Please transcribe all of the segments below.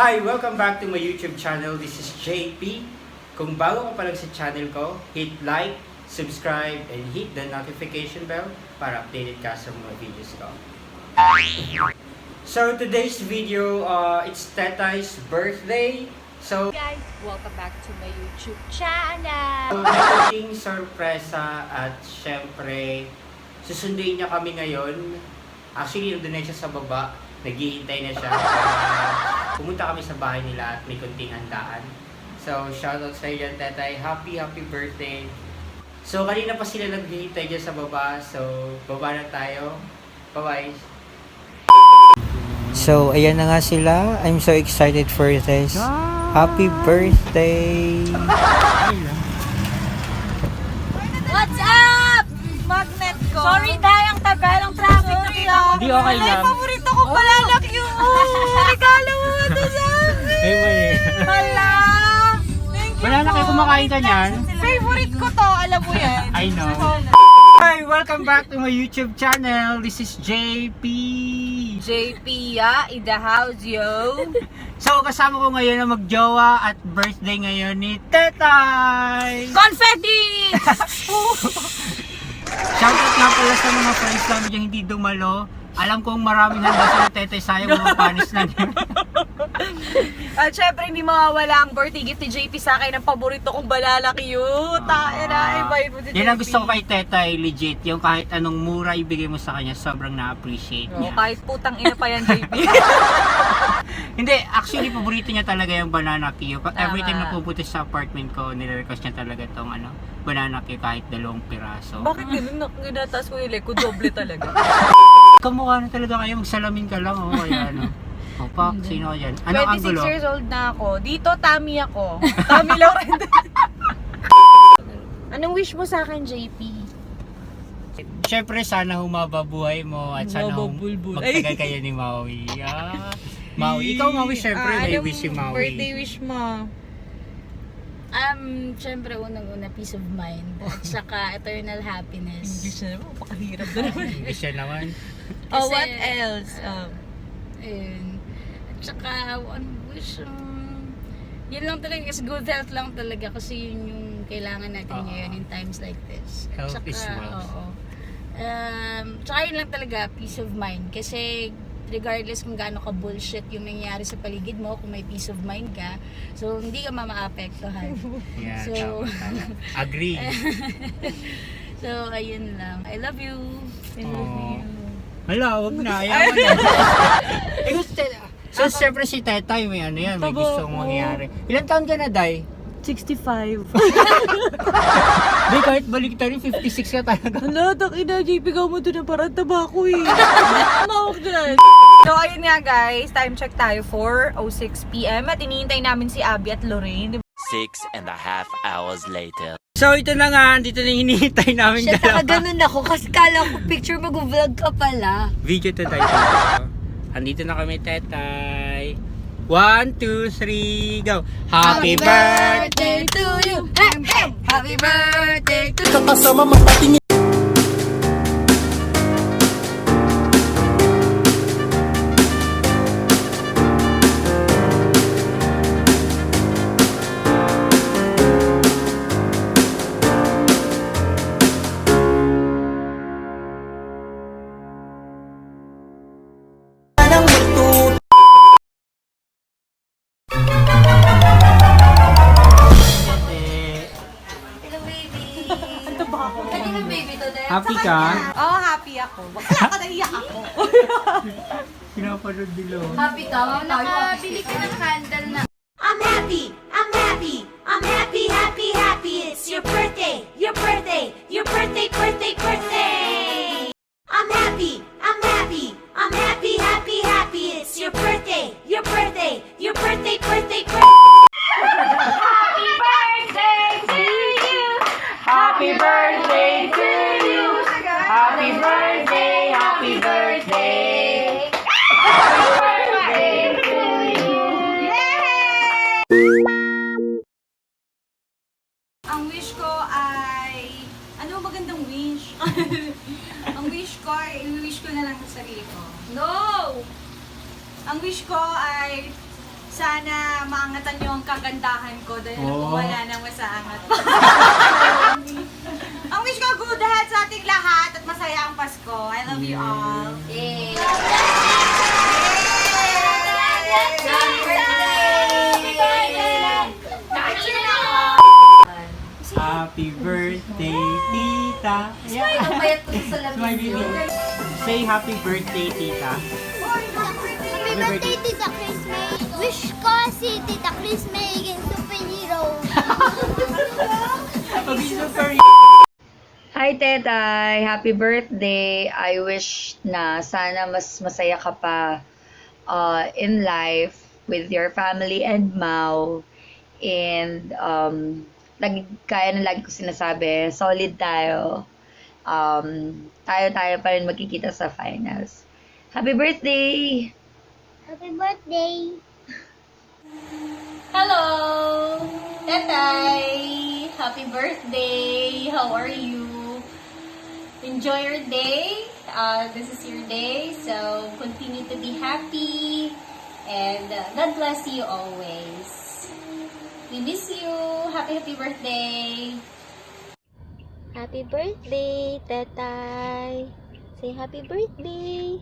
Hi! Welcome back to my YouTube channel. This is JP. Kung bago ka pa lang sa channel ko, hit like, subscribe, and hit the notification bell para updated ka sa mga videos ko. So today's video, it's Tetay's birthday. So, Guys, welcome back to my YouTube channel. may sorpresa at syempre, susunduin niya kami ngayon. Actually, nandun na siya sa baba. Naghihintay na siya. Pumunta kami sa bahay nila at may kunting handaan. So, shoutout sa iyo, Tetay. Happy birthday. So, kanina pa sila naghihintay dyan sa baba. So, baba na tayo. Bye-bye. So, ayan na nga sila. I'm so excited for this. Happy birthday! What's up? Magnet ko. Sorry dahil ang tagal ng traffic. Hindi okay lang. Paborito ko pala lang yung regalo mo ito sa akin. Ay, may. Hala. Thank you. Wala na kayo kumakain ka niyan? Favorite ko to, alam mo yan. I know. Hi! Welcome back to my YouTube channel. This is JP. JP in the house, yo. So, kasama ko ngayon na magjowa at birthday ngayon ni Tetay! Confetti! Shoutout nga pala sa mga friends namin yung hindi dumalo. Alam kong maraming handa sila Tetay, sayang mga panis na niya. At syempre hindi mawawala ang birthday gift ni JP sa akin. Ang paborito kong balala cute. Invite mo si JP. Yan ang gusto ko kay Tetay, legit. Yung kahit anong mura ibigay mo sa kanya, sobrang na-appreciate niya. Kahit putang ina pa yan, JP. Hindi, actually paborito niya talaga yung banana Q. Every time Tama. na pupunta sa apartment ko, nire-request niya talaga tong banana Q kahit 2 piraso. Bakit ganun? Ginataas ko yung leg ko, doble talaga. Kamukha na talaga kayo, magsalamin ka lang. O, kaya Opak, sino yan? Anong 26 angulo? years old na ako. Dito, Tami ako. Tami lang rin. Anong wish mo sa akin, JP? Siyempre, sana humaba buhay mo at sana magtagal kayo ni Maui. Maui, ikaw Maui, siyempre may wish si Maui. Birthday wish mo? Siyempre unang-una peace of mind at saka eternal happiness. English na naman, pakahirap na naman. Wish siya naman. Oh, Kasi- what else? Ayun. At saka one wish, yun lang talaga kasi good health lang talaga kasi yun yung kailangan natin ngayon in times like this. At Health is wealth. Oo. Tsaka yun lang talaga peace of mind kasi regardless kung gaano ka bullshit yung nangyayari sa paligid mo, kung may peace of mind ka, so hindi ka mamaapektuhan. Yeah, So- tama. Agree. So, ayun lang. I love you. I love Aw. you. Hala, huwag na. Ayaw na. So, siyempre si Tetay, may may gustong mangyari. Ilan taon ka na, Day? 65. Di, kahit balik tayo, 56 ka talaga. Hala, takina, JP ka mo doon ang parang tabako eh. Mawag dyan. So, ayun nga guys, time check tayo, 4:06 PM at iniintay namin si Abby at Lorraine. 6.5 hours later. So, ito na nga, dito na yung hinihintay namin Siya, dalawa. ganun ako kasi kala ko picture mag-vlog ka pala. Video to tayo. Andito na kami, Tetay. 1, 2, 3, go! Happy birthday! to you! Hey, hey! Happy birthday to you! Kakasama mapatingin. Hello, baby! Kanina baby to din? Happy ka? Oh, happy ako. Bakla ka naiyak ako. Pinapanood nilo. Happy ka? Nakabili ka ng candle na. I'm happy, I'm happy, I'm happy, happy, happy. It's your birthday, your birthday, your birthday, birthday, birthday. I'm happy, I'm happy, I'm happy, happy, happy. It's your birthday, your birthday, your birthday, birthday, birthday. Happy birthday to you. Happy birthday to you! Happy birthday! Happy birthday! Happy birthday to you. Ang wish ko ay... Ano magandang wish? Ang wish ko ay... I-wish ko na lang sa sarili ko. No! Ang wish ko ay Sana maangatan niyo ang kagandahan ko dahil Oo. wala nang masaangat. Ang wish ko good health sa ating lahat at masaya ang Pasko. I love you all. Yay! Happy birthday, tita. Bayat ko sa My baby. Say happy birthday, tita. Happy birthday, Tita Chris May. Wish ko si Tita Chris May maging superhero. Pag-super. Hi, Tetay! Happy birthday! I wish na sana mas masaya ka pa in life with your family and Mau. And kaya na lagi ko sinasabi, solid tayo. Tayo pa rin magkikita sa finals. Happy birthday! Happy birthday. Hello! Tatay! Happy birthday! How are you? Enjoy your day. This is your day, so continue to be happy. And God bless you always. We miss you. Happy birthday. Happy birthday, Tetay. Say happy birthday.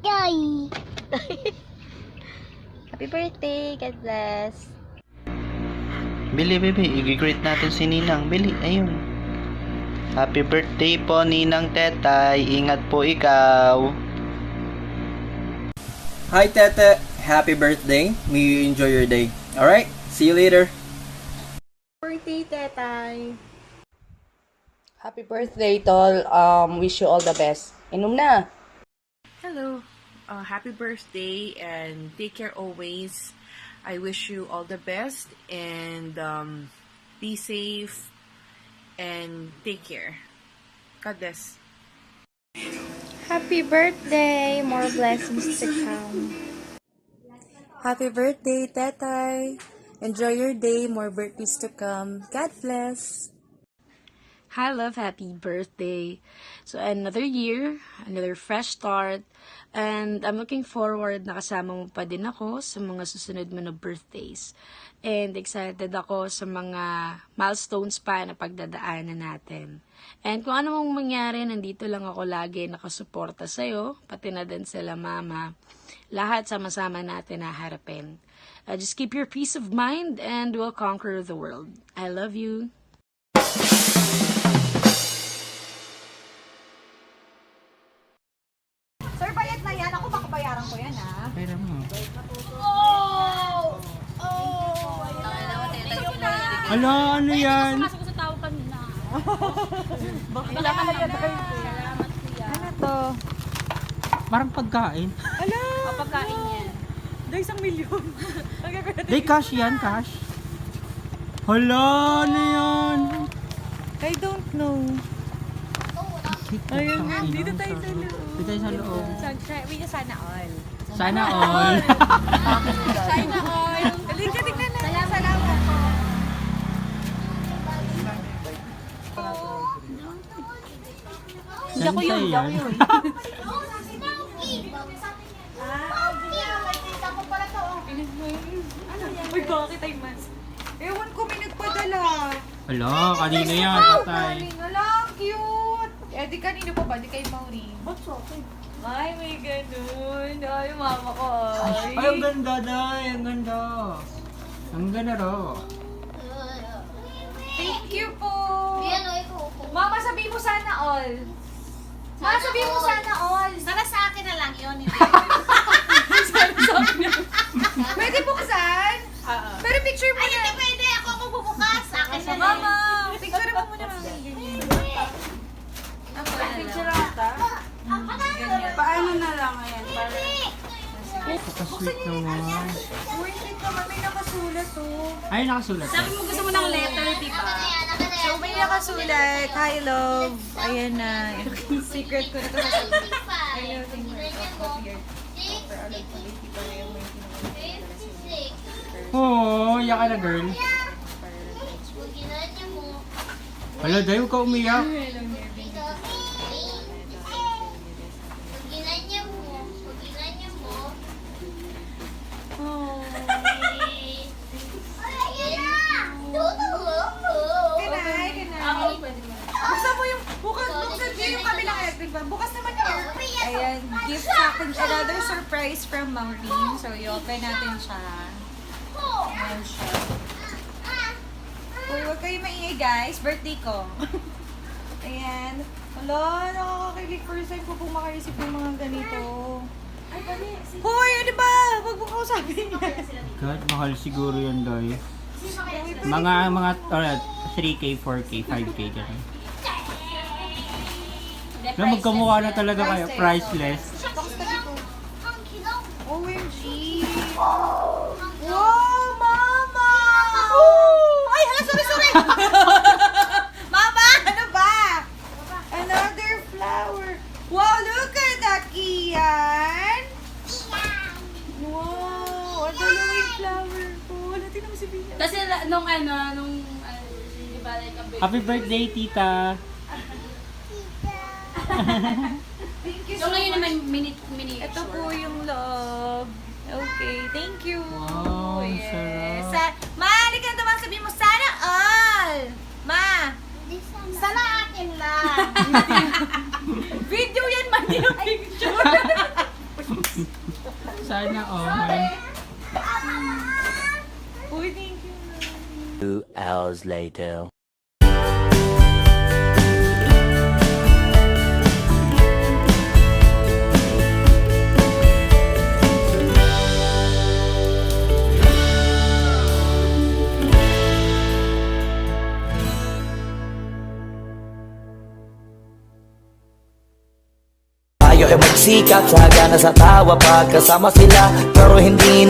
Yay! Happy birthday. God bless. Bili, baby. I-greet natin si Ninang. Bili, ayun. Happy birthday po, Ninang Tetay. Ingat po ikaw. Hi, Tete. Happy birthday. May you enjoy your day. Alright? See you later. Birthday, Tetay. Happy birthday, Tol. Wish you all the best. Inom na. Hello. Happy birthday and take care always. I wish you all the best and be safe and take care. God bless. Happy birthday. More blessings to come. Happy birthday, Tetay. Enjoy your day. More birthdays to come. God bless. Hi, love. Happy birthday. So, another year, another fresh start. And I'm looking forward na kasama mo pa din ako sa mga susunod mo na birthdays. And excited ako sa mga milestones pa na pagdadaanan natin. And kung ano mong mangyari, nandito lang ako lagi nakasuporta sa'yo, pati na din sila mama. Lahat sama-sama natin naharapin. Just keep your peace of mind and we'll conquer the world. I love you. Sir, bayad na yan. Ako baka bayaran ko yan, ha? Pero mo. Hala, ano yan? Sa tao kanina. Wala ka na yan. Ano to? Parang pagkain. Pagkain yan. Dahil 1 milyon. Day, cash yan, cash. Hala, ano yan? I don't know. Ayun nga, dito tayo sa loob. Dito tayo sa loob. Sana all. Sana all. Sana all. Halika, tignan na. Salamat po. Hindi ako yun, hindi ako yun. Uy, bakit ay mas? Ewan ko, may nagpadala. Hala, kanina yan, tatay. Hala, cute. Eh, di kanino pa ba? Di kay Mauri. Ba't sa akin? Ay, may ganun. Ay, mama ko. Ay, ang ganda, day. Ang ganda. Ang ganda ro. Thank you po. Mama, sabi mo sana all. Mama, sabi mo sana all. Para sa akin na lang yun. Pwede buksan? Pero picture mo Ay, na. hindi pwede. Ako magbubukas. Sa akin na lang. Mama, picture mo muna mami. Ganyan. Picture ata. Paano na lang yan? Sweet naman. Uy, sweet naman. May nakasulat oh. Ay, nakasulat. Sabi mo gusto mo ng letter, diba? So, may nakasulat. Hi, love. Ayan na. Secret ko na to. I love you. Oo, iyak ka na, girl. Hala, day, huwag ka umiyak. bukas naman here. Ayan, gift sa akin. Another surprise from Maureen. So, i-open natin siya. Ayan siya. Uy, huwag kayo maingay guys. Birthday ko. Ayan. Wala, nakakakilig. First time ko pong makaisip ng mga ganito. Hoy, ano ba? Huwag mo kausapin niya. God, mahal siguro yun, guys. Mga 3K, 4K, 5K, gano'n. Na magkamukha na talaga kayo, priceless. OMG! Wow, Mama! Ay, hala, sorry! Mama, ano ba? Another flower. Wow, look at that, Kian! Wow, ang dalawa yung flower ko. Wala, tinan mo si Bina. Kasi di ba, like a Happy birthday, tita! Thank you So so ngayon much. naman, mini Ito po yung love. Okay, thank you. Wow, sarap. Ma, halika na naman sabihin mo, sana all! Ma! Sana akin lang. Video yan, man, yung picture. Sana all. Uy, thank you. 2 hours later. Tayo ay magsikap, sagana sa tawa pagkasama sila, pero hindi